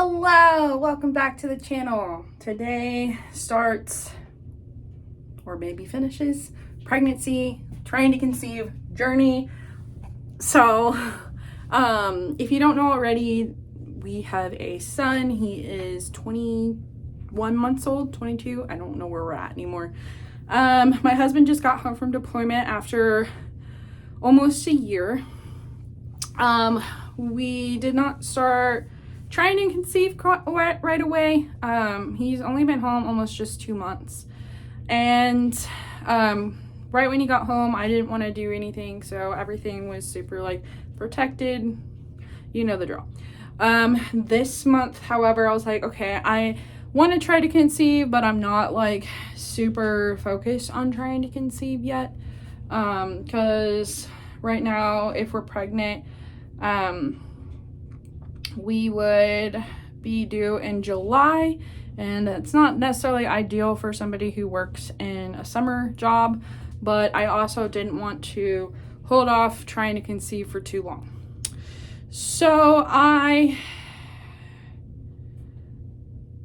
Hello, welcome back to the channel. Today starts, or maybe finishes, pregnancy, trying to conceive journey. So, if you don't know already, we have a son. He is 21 months old, 22. I don't know where we're at anymore. My husband just got home from deployment after almost a year. We did not start trying to conceive right away. He's only been home almost just 2 months. And right when he got home, I didn't want to do anything. So everything was super protected. You know the drill. This month, however, I was like, okay, I want to try to conceive, but I'm not super focused on trying to conceive yet. Because right now, if we're pregnant, we would be due in July, and it's not necessarily ideal for somebody who works in a summer job, but I also didn't want to hold off trying to conceive for too long. So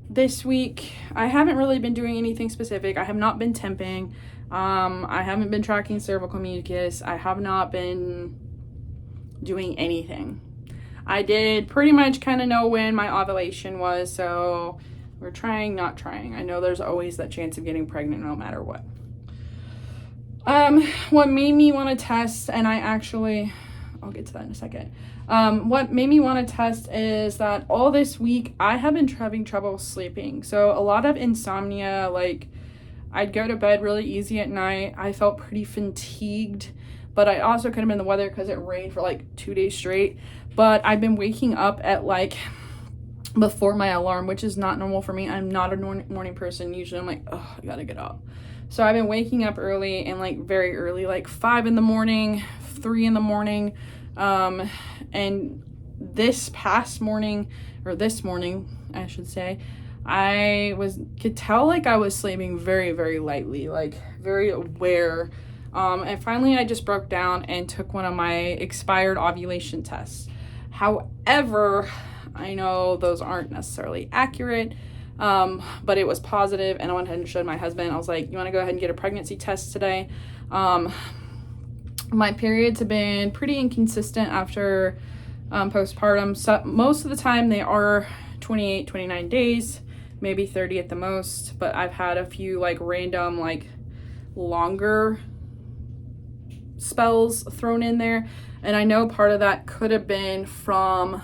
this week, I haven't really been doing anything specific. I have not been temping. I haven't been tracking cervical mucus. I have not been doing anything. I did pretty much kind of know when my ovulation was, so we're trying, not trying. I know there's always that chance of getting pregnant no matter what. What made me want to test, and I'll get to that in a second. What made me want to test is that all this week I have been having trouble sleeping. So a lot of insomnia, I'd go to bed really easy at night. I felt pretty fatigued, but I also could have been the weather because it rained for 2 days straight. But I've been waking up at before my alarm, which is not normal for me. I'm not a morning person. Usually I'm oh, I gotta get up. So I've been waking up early and very early, 5 in the morning, 3 in the morning. And this morning, I should say, I could tell I was sleeping very, very lightly, very aware. And finally I just broke down and took one of my expired ovulation tests. However, I know those aren't necessarily accurate, but it was positive, and I went ahead and showed my husband. I was like, you want to go ahead and get a pregnancy test today? My periods have been pretty inconsistent after postpartum. So most of the time they are 28, 29 days, maybe 30 at the most, but I've had a few random longer spells thrown in there, and I know part of that could have been from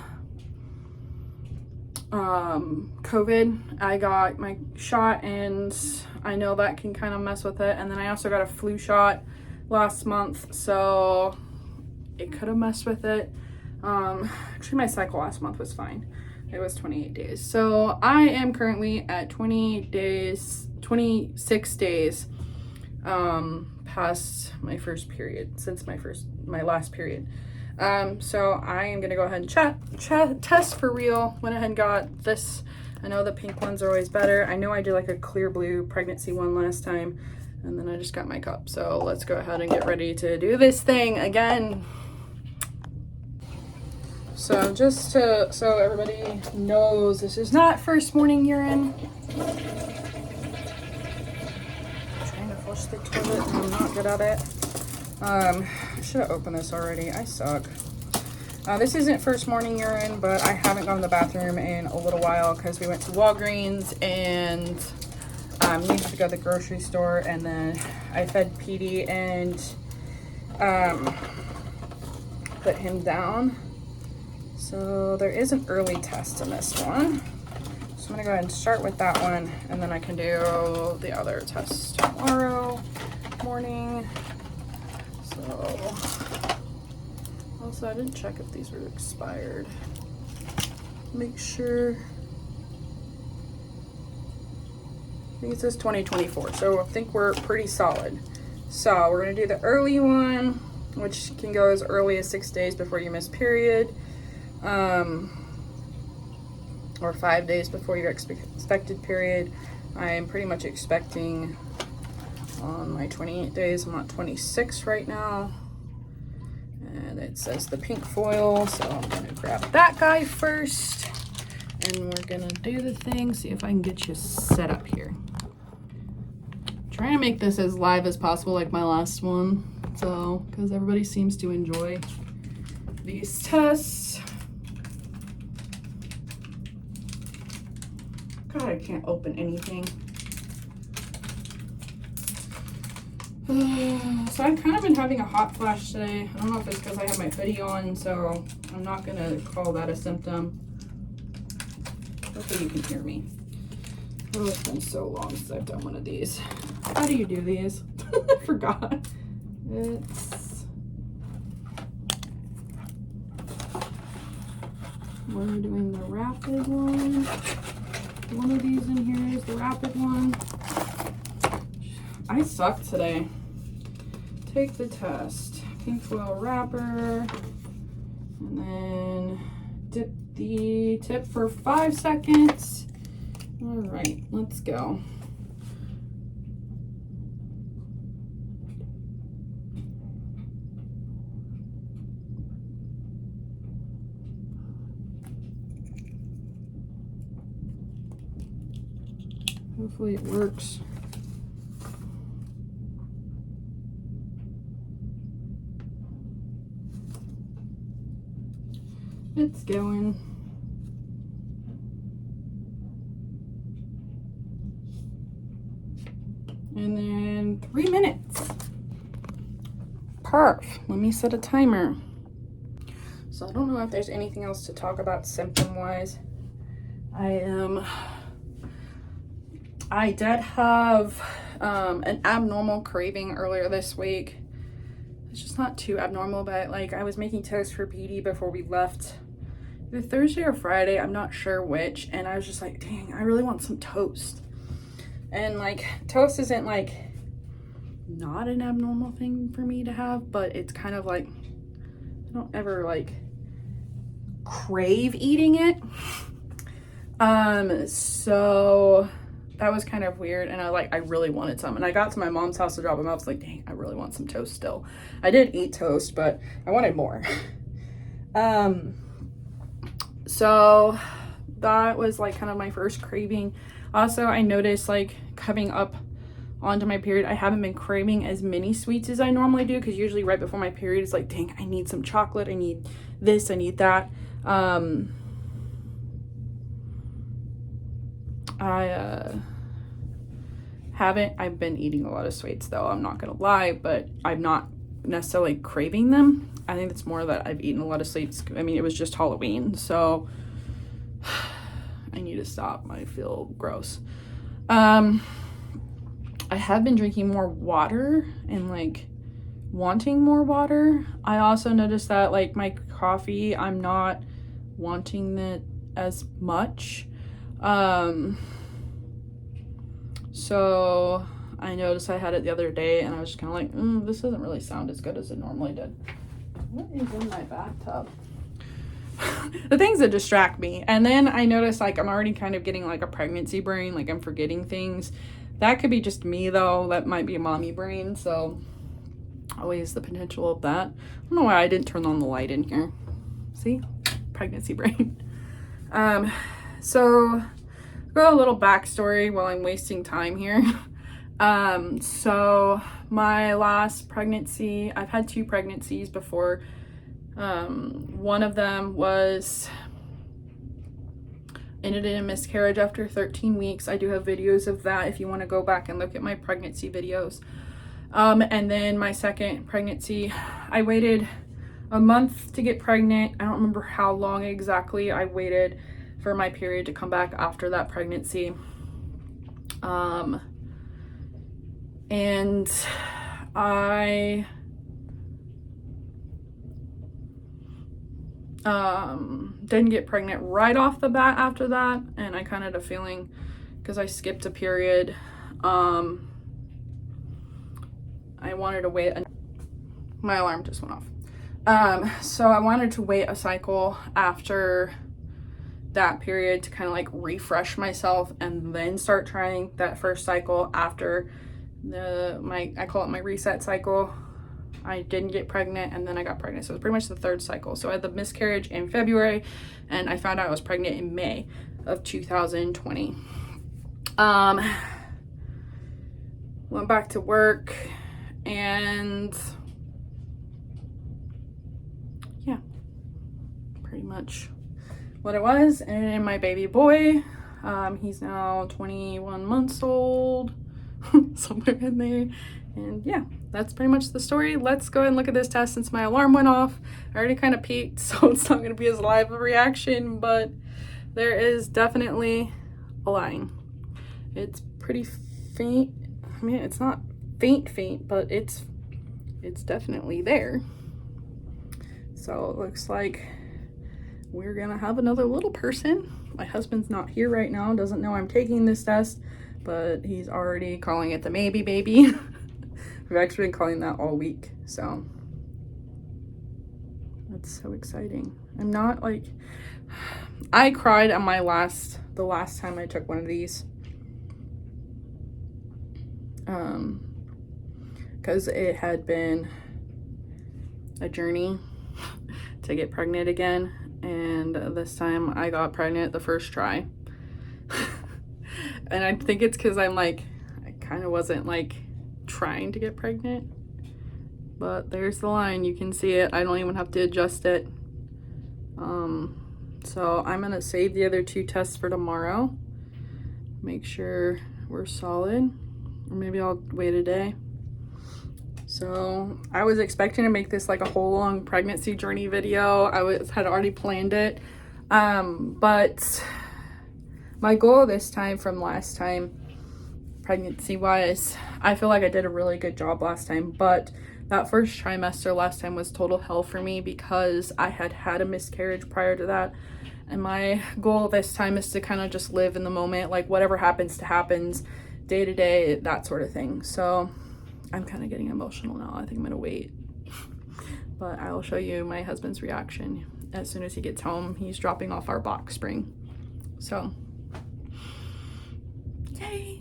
COVID. I got my shot, and I know that can kind of mess with it, and then I also got a flu shot last month, so it could have messed with it. Actually my cycle last month was fine. It was 28 days. So I am currently at 26 days past my first period, since my last period. So I am gonna go ahead and test for real. Went ahead and got this. I know the pink ones are always better. I know I did a clear blue pregnancy one last time, and then I just got my cup. So let's go ahead and get ready to do this thing again. So just so everybody knows, this is not first morning urine. Flush the toilet, and I'm not good at it. I should have opened this already. I suck. This isn't first morning urine, but I haven't gone to the bathroom in a little while because we went to Walgreens and needed to go to the grocery store, and then I fed Petey and put him down. So there is an early test in this one. So I'm gonna go ahead and start with that one, and then I can do the other test tomorrow morning. So also I didn't check if these were expired. Make sure. I think it says 2024, so I think we're pretty solid. So we're gonna do the early one, which can go as early as 6 days before you miss period. Or 5 days before your expected period. I am pretty much expecting on my 28 days. I'm at 26 right now. And it says the pink foil, so I'm gonna grab that guy first. and we're gonna do the thing, see if I can get you set up here. Trying to make this as live as possible like my last one, so because everybody seems to enjoy these tests. God, I can't open anything. So I've kind of been having a hot flash today. I don't know if it's because I have my hoodie on, so I'm not gonna call that a symptom. Hopefully you can hear me. Oh, it's been so long since I've done one of these. How do you do these? I forgot. We're doing the rapid one. One of these in here is the rapid one. I suck today. Take the test. Pink foil wrapper. And then dip the tip for 5 seconds. All right, let's go. Hopefully it works. It's going. And then 3 minutes. Perf. Let me set a timer. So I don't know if there's anything else to talk about symptom-wise. I did have an abnormal craving earlier this week. It's just not too abnormal, but like I was making toast for PD before we left. Either Thursday or Friday, I'm not sure which, and I was just like, dang, I really want some toast. And like toast isn't like not an abnormal thing for me to have, but it's kind of like I don't ever like crave eating it. So that was kind of weird, and I really wanted some, and I got to my mom's house to drop them off. I was like, dang, I really want some toast still. I did eat toast, but I wanted more. So that was like kind of my first craving. Also, I noticed like coming up onto my period, I haven't been craving as many sweets as I normally do, because usually right before my period it's like, dang, I need some chocolate, I need this, I need that. I've been eating a lot of sweets though, I'm not gonna lie, but I'm not necessarily craving them. I think it's more that I've eaten a lot of sweets. I mean, it was just Halloween, so I need to stop. I feel gross. I have been drinking more water and like wanting more water. I also noticed that like my coffee, I'm not wanting it as much. So I noticed I had it the other day, and I was just kind of like, this doesn't really sound as good as it normally did. What is in my bathtub? The things that distract me. And then I noticed like I'm already kind of getting like a pregnancy brain, like I'm forgetting things. That could be just me though. That might be a mommy brain, so always the potential of that. I don't know why I didn't turn on the light in here. See? Pregnancy brain. So go a little backstory while I'm wasting time here. So my last pregnancy, I've had 2 pregnancies before. One of them ended in a miscarriage after 13 weeks. I do have videos of that if you want to go back and look at my pregnancy videos. And then my second pregnancy, I waited a month to get pregnant. I don't remember how long exactly I waited for my period to come back after that pregnancy. And I didn't get pregnant right off the bat after that, and I kind of had a feeling because I skipped a period. I wanted to wait. My alarm just went off. So I wanted to wait a cycle after that period to kind of like refresh myself, and then start trying that first cycle after I call it my reset cycle. I didn't get pregnant, and then I got pregnant, so it was pretty much the 3rd cycle. So I had the miscarriage in February, and I found out I was pregnant in May. of 2020. Went back to work, and yeah, pretty much what it was. And my baby boy, he's now 21 months old, somewhere in there. And yeah, that's pretty much the story. Let's go ahead and look at this test since my alarm went off. I already kind of peaked, so it's not going to be as live a reaction, but there is definitely a line. It's pretty faint. I mean, it's not faint, but it's definitely there. So it looks like we're gonna have another little person. My husband's not here right now, doesn't know I'm taking this test, but he's already calling it the maybe baby. We've actually been calling that all week, so that's so exciting. I'm not like, I cried on the last time I took one of these, because it had been a journey to get pregnant again, and this time I got pregnant the first try. And I think it's because I'm like, I kind of wasn't like trying to get pregnant, but there's the line, you can see it. I don't even have to adjust it. So I'm gonna save the other 2 tests for tomorrow, make sure we're solid, or maybe I'll wait a day. So I was expecting to make this like a whole long pregnancy journey video. had already planned it, but my goal this time from last time, pregnancy wise, I feel like I did a really good job last time, but that first trimester last time was total hell for me because I had had a miscarriage prior to that. And my goal this time is to kind of just live in the moment, like whatever happens to happens, day to day, that sort of thing. So I'm kind of getting emotional now. I think I'm gonna wait, but I will show you my husband's reaction as soon as he gets home. He's dropping off our box spring, so yay.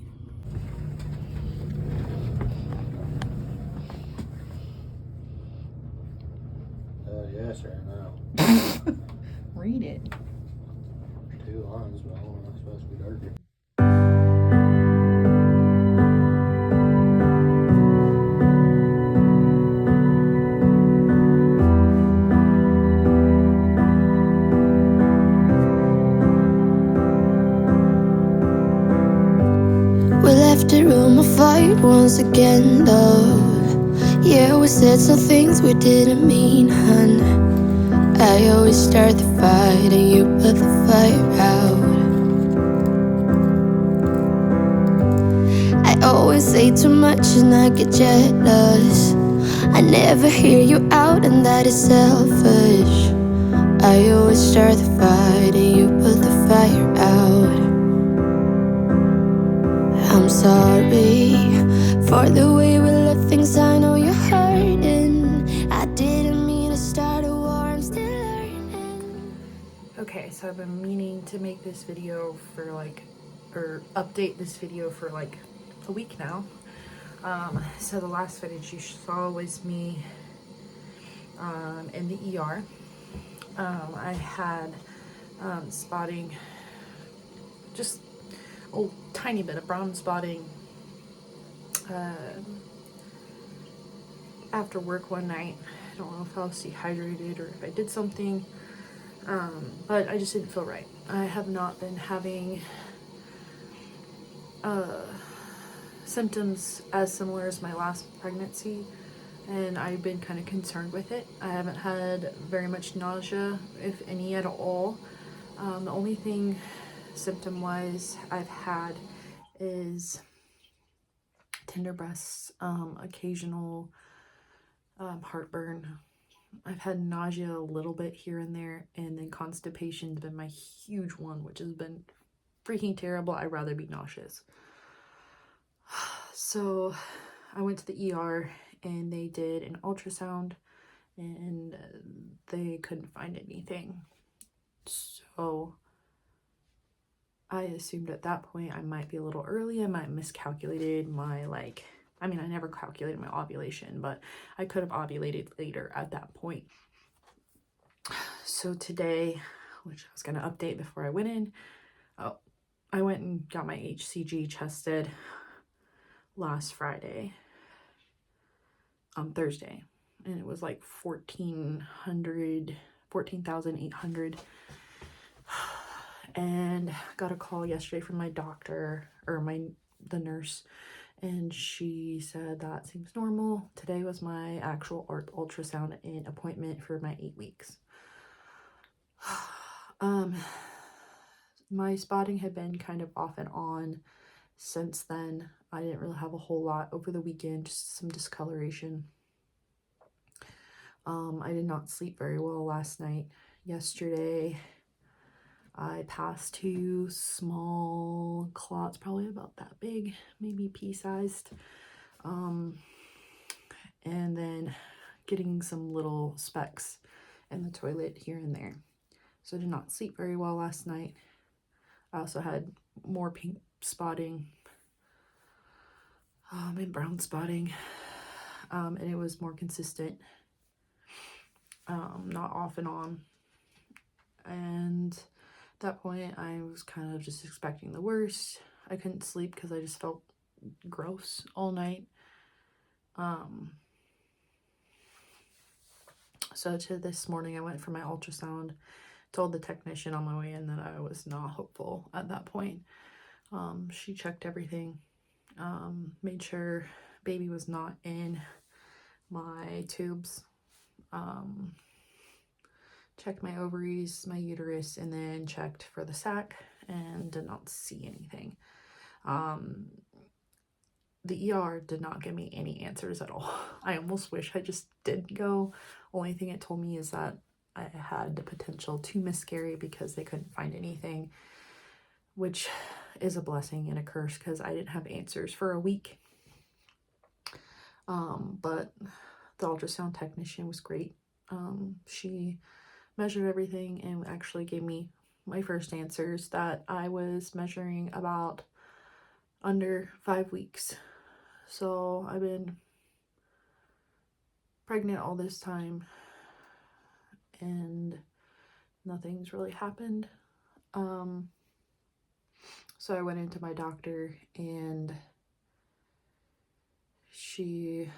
Yes or no? Read it. 2 lines, but I don't know, it's supposed to be darker. We left the room a fight once again, love. Yeah, we said some things we didn't mean, hun. I always start the fight and you put the fire out. I always say too much and I get jealous. I never hear you out and that is selfish. I always start the fight and you put the fire out. I'm sorry for the way we left things. I know you're hurting. I didn't mean to start a war, I'm still learning. Okay, so I've been meaning to make this video for like, or update this video for like a week now. So the last footage you saw was me in the ER. I had spotting, just a tiny bit of brown spotting after work one night. I don't know if I was dehydrated or if I did something, but I just didn't feel right. I have not been having symptoms as similar as my last pregnancy, and I've been kind of concerned with it. I haven't had very much nausea, if any at all. The only thing symptom-wise I've had is tender breasts, occasional heartburn. I've had nausea a little bit here and there, and then constipation's been my huge one, which has been freaking terrible. I'd rather be nauseous. So I went to the ER and they did an ultrasound and they couldn't find anything. So I assumed at that point I might be a little early. I might have miscalculated my I never calculated my ovulation, but I could have ovulated later at that point. So today, which I was going to update before I went in, Oh, I went and got my HCG tested last Friday, Thursday, and it was like 14,800. And got a call yesterday from my doctor, or the nurse, and she said that seems normal. Today was my actual ultrasound and appointment for my 8 weeks. My spotting had been kind of off and on since then. I didn't really have a whole lot over the weekend, just some discoloration. I did not sleep very well last night. Yesterday, I passed 2 small clots, probably about that big, maybe pea-sized. And then getting some little specks in the toilet here and there. So I did not sleep very well last night. I also had more pink spotting and brown spotting, and it was more consistent, not off and on. And at that point, I was kind of just expecting the worst. I couldn't sleep because I just felt gross all night. So to this morning, I went for my ultrasound, told the technician on my way in that I was not hopeful at that point. She checked everything, made sure baby was not in my tubes, checked my ovaries, my uterus, and then checked for the sac and did not see anything. The ER did not give me any answers at all. I almost wish I just did go. Only thing it told me is that I had the potential to miscarry because they couldn't find anything, which is a blessing and a curse because I didn't have answers for a week. But the ultrasound technician was great. She measured everything and actually gave me my first answers that I was measuring about under 5 weeks. So I've been pregnant all this time and nothing's really happened. So I went into my doctor and she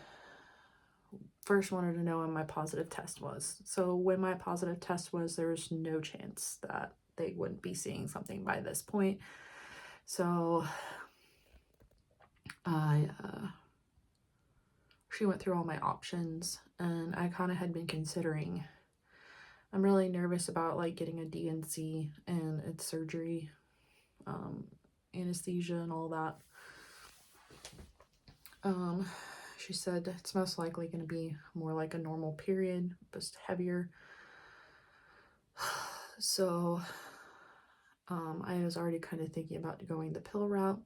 first wanted to know when my positive test was. So when my positive test was, there was no chance that they wouldn't be seeing something by this point. So she went through all my options, and I kind of had been considering, I'm really nervous about like getting a DNC and its surgery, anesthesia and all that. She said it's most likely going to be more like a normal period, just heavier. So I was already kind of thinking about going the pill route.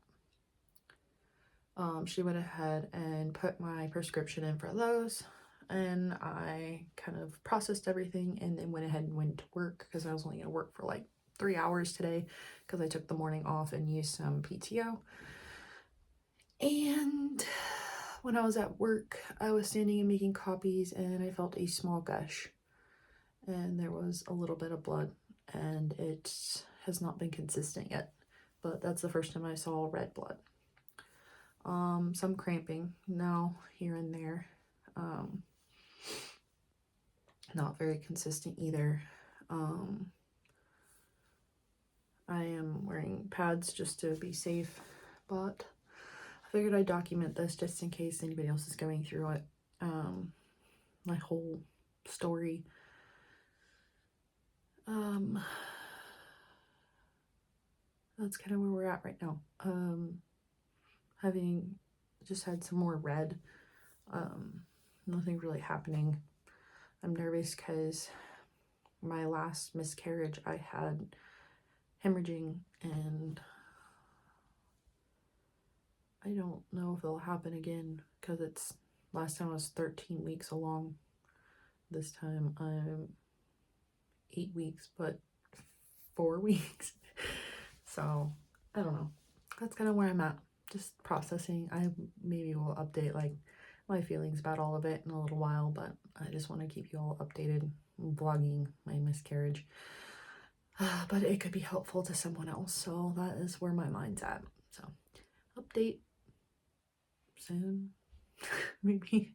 She went ahead and put my prescription in for those, and I kind of processed everything and then went ahead and went to work because I was only going to work for like 3 hours today because I took the morning off and used some PTO. And when I was at work, I was standing and making copies and I felt a small gush and there was a little bit of blood, and it has not been consistent yet, but that's the first time I saw red blood. Some cramping now here and there, not very consistent either. I am wearing pads just to be safe, but I figured I'd document this just in case anybody else is going through it. My whole story. That's kind of where we're at right now. Having just had some more red, nothing really happening. I'm nervous because my last miscarriage I had hemorrhaging, and I don't know if it'll happen again because it's last time I was 13 weeks along. This time I'm 8 weeks, but 4 weeks. So I don't know. That's kind of where I'm at. Just processing. I maybe will update like my feelings about all of it in a little while, but I just want to keep you all updated, vlogging my miscarriage. but it could be helpful to someone else. So that is where my mind's at. So update soon, maybe.